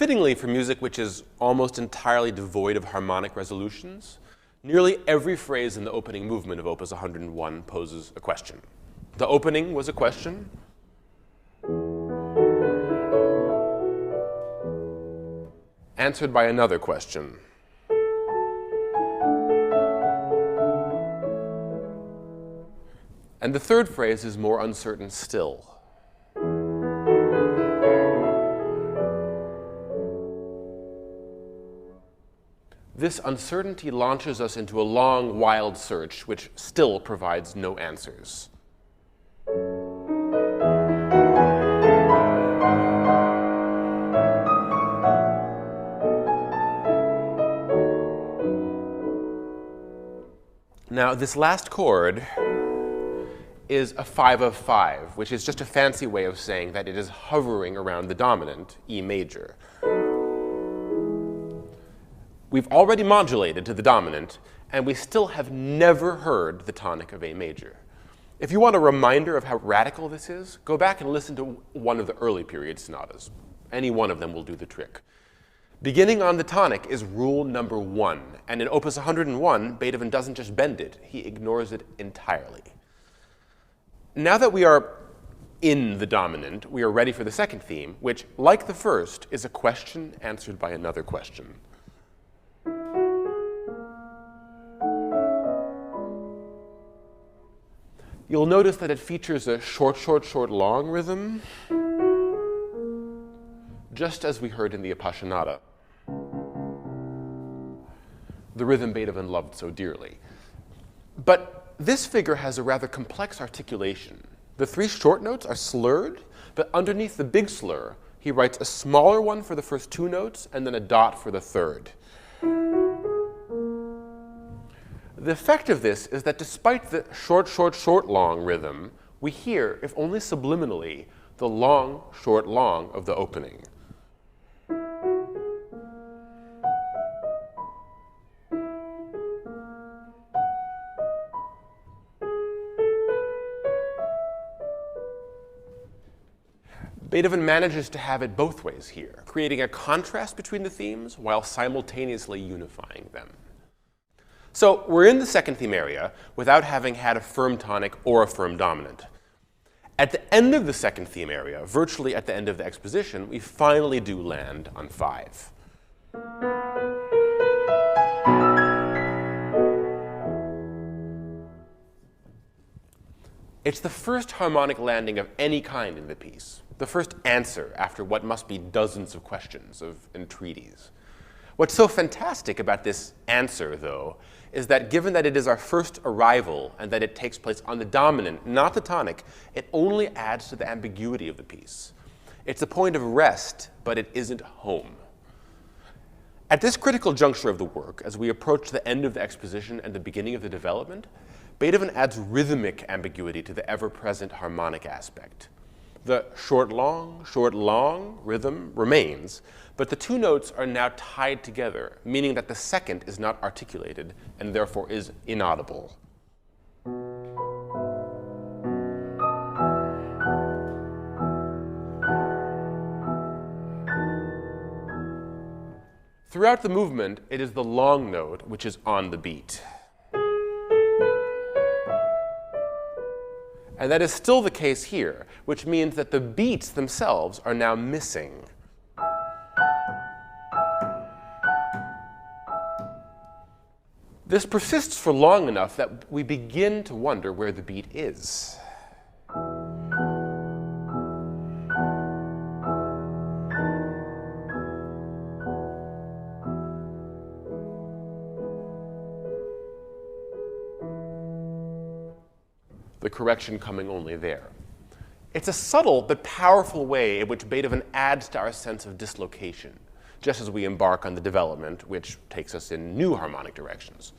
Fittingly, for music which is almost entirely devoid of harmonic resolutions, nearly every phrase in the opening movement of Opus 101 poses a question. The opening was a question. Answered by another question. And the third phrase is more uncertain still. This uncertainty launches us into a long, wild search, which still provides no answers. Now, this last chord is a 5 of 5, which is just a fancy way of saying that it is hovering around the dominant, E major. We've already modulated to the dominant, and we still have never heard the tonic of A major. If you want a reminder of how radical this is, go back and listen to one of the early period sonatas. Any one of them will do the trick. Beginning on the tonic is rule number 1, and in Opus 101, Beethoven doesn't just bend it, he ignores it entirely. Now that we are in the dominant, we are ready for the second theme, which, like the first, is a question answered by another question. You'll notice that it features a short, short, short, long rhythm, just as we heard in the Appassionata, the rhythm Beethoven loved so dearly. But this figure has a rather complex articulation. The 3 short notes are slurred, but underneath the big slur, he writes a smaller one for the first 2 notes and then a dot for the third. The effect of this is that despite the short, short, short, long rhythm, we hear, if only subliminally, the long, short, long of the opening. Beethoven manages to have it both ways here, creating a contrast between the themes while simultaneously unifying them. So we're in the second theme area without having had a firm tonic or a firm dominant. At the end of the second theme area, virtually at the end of the exposition, we finally do land on 5. It's the first harmonic landing of any kind in the piece, the first answer after what must be dozens of questions of entreaties. What's so fantastic about this answer, though, is that given that it is our first arrival and that it takes place on the dominant, not the tonic, it only adds to the ambiguity of the piece. It's a point of rest, but it isn't home. At this critical juncture of the work, as we approach the end of the exposition and the beginning of the development, Beethoven adds rhythmic ambiguity to the ever-present harmonic aspect. The short-long rhythm remains, but the 2 notes are now tied together, meaning that the second is not articulated and therefore is inaudible. Throughout the movement, it is the long note which is on the beat. And that is still the case here, which means that the beats themselves are now missing. This persists for long enough that we begin to wonder where the beat is. The correction coming only there. It's a subtle but powerful way in which Beethoven adds to our sense of dislocation, just as we embark on the development which takes us in new harmonic directions.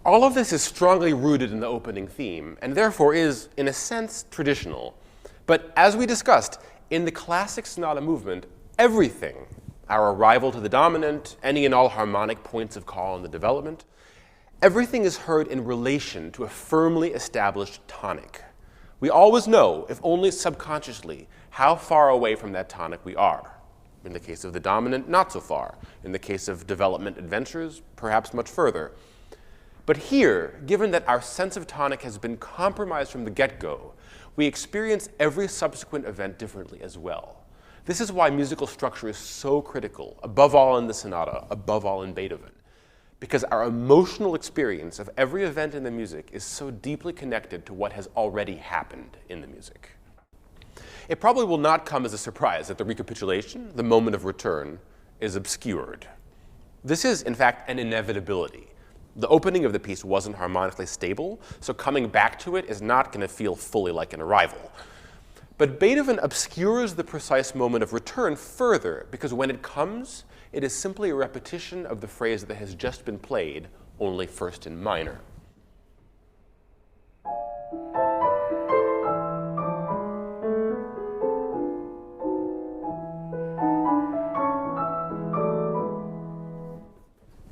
All of this is strongly rooted in the opening theme, and therefore is, in a sense, traditional. But as we discussed, in the classic sonata movement, everything, our arrival to the dominant, any and all harmonic points of call in the development, everything is heard in relation to a firmly established tonic. We always know, if only subconsciously, how far away from that tonic we are. In the case of the dominant, not so far. In the case of development adventures, perhaps much further. But here, given that our sense of tonic has been compromised from the get-go, we experience every subsequent event differently as well. This is why musical structure is so critical, above all in the sonata, above all in Beethoven, because our emotional experience of every event in the music is so deeply connected to what has already happened in the music. It probably will not come as a surprise that the recapitulation, the moment of return, is obscured. This is, in fact, an inevitability. The opening of the piece wasn't harmonically stable, so coming back to it is not going to feel fully like an arrival. But Beethoven obscures the precise moment of return further, because when it comes, it is simply a repetition of the phrase that has just been played, only first in minor.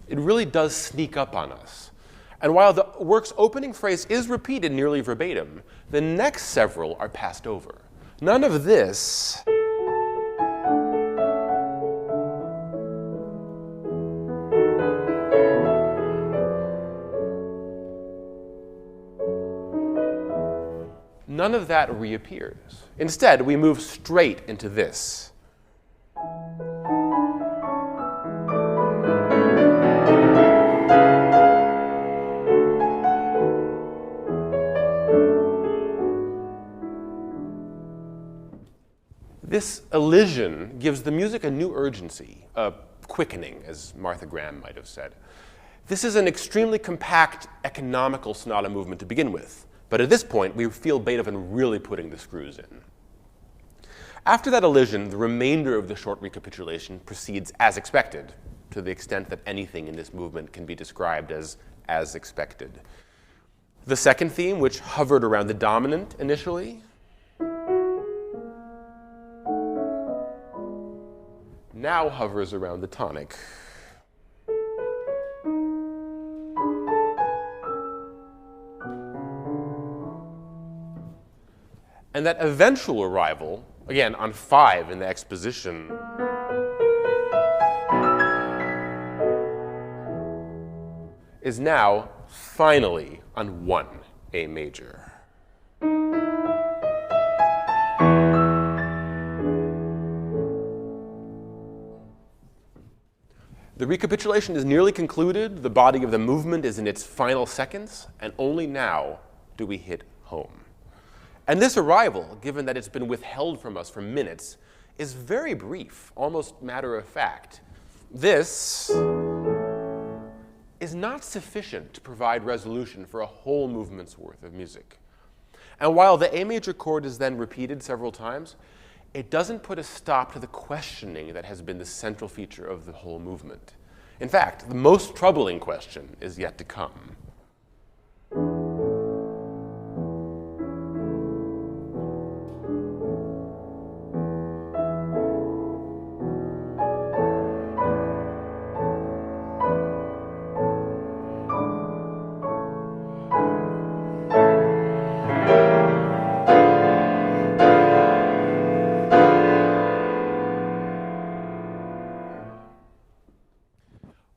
It really does sneak up on us. And while the work's opening phrase is repeated nearly verbatim, the next several are passed over. None of this none of that reappears. Instead, we move straight into this. This elision gives the music a new urgency, a quickening, as Martha Graham might have said. This is an extremely compact, economical sonata movement to begin with, but at this point, we feel Beethoven really putting the screws in. After that elision, the remainder of the short recapitulation proceeds as expected, to the extent that anything in this movement can be described as expected. The second theme, which hovered around the dominant initially, now hovers around the tonic. And that eventual arrival, again on 5 in the exposition, is now finally on 1 A major. The recapitulation is nearly concluded, the body of the movement is in its final seconds, and only now do we hit home. And this arrival, given that it's been withheld from us for minutes, is very brief, almost matter of fact. This is not sufficient to provide resolution for a whole movement's worth of music. And while the A major chord is then repeated several times, it doesn't put a stop to the questioning that has been the central feature of the whole movement. In fact, the most troubling question is yet to come.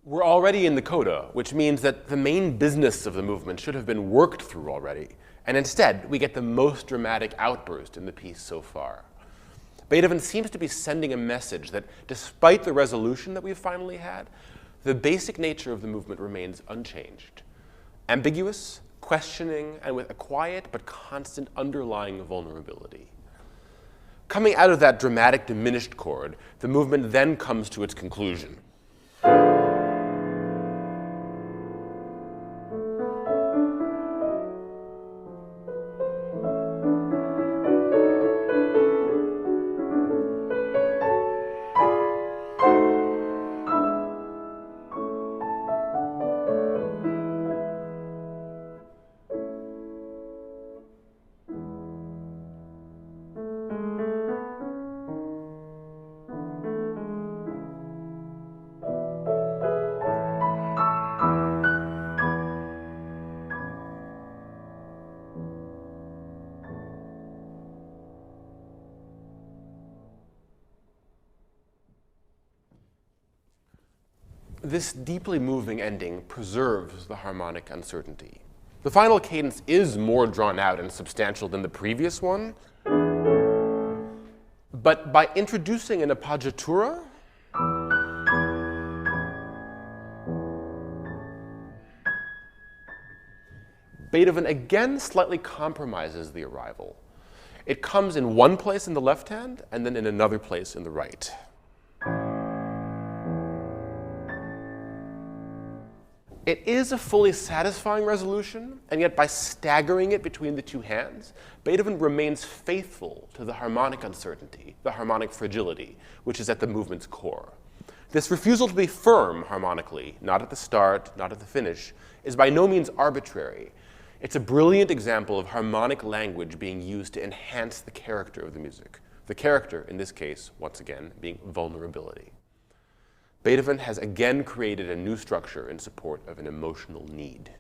We're already in the coda, which means that the main business of the movement should have been worked through already. And instead, we get the most dramatic outburst in the piece so far. Beethoven seems to be sending a message that despite the resolution that we've finally had, the basic nature of the movement remains unchanged. Ambiguous, questioning, and with a quiet but constant underlying vulnerability. Coming out of that dramatic diminished chord, the movement then comes to its conclusion. This deeply moving ending preserves the harmonic uncertainty. The final cadence is more drawn out and substantial than the previous one, but by introducing an appoggiatura, Beethoven again slightly compromises the arrival. It comes in one place in the left hand and then in another place in the right. It is a fully satisfying resolution, and yet by staggering it between the two hands, Beethoven remains faithful to the harmonic uncertainty, the harmonic fragility, which is at the movement's core. This refusal to be firm harmonically, not at the start, not at the finish, is by no means arbitrary. It's a brilliant example of harmonic language being used to enhance the character of the music. The character, in this case, once again, being vulnerability. Beethoven has again created a new structure in support of an emotional need.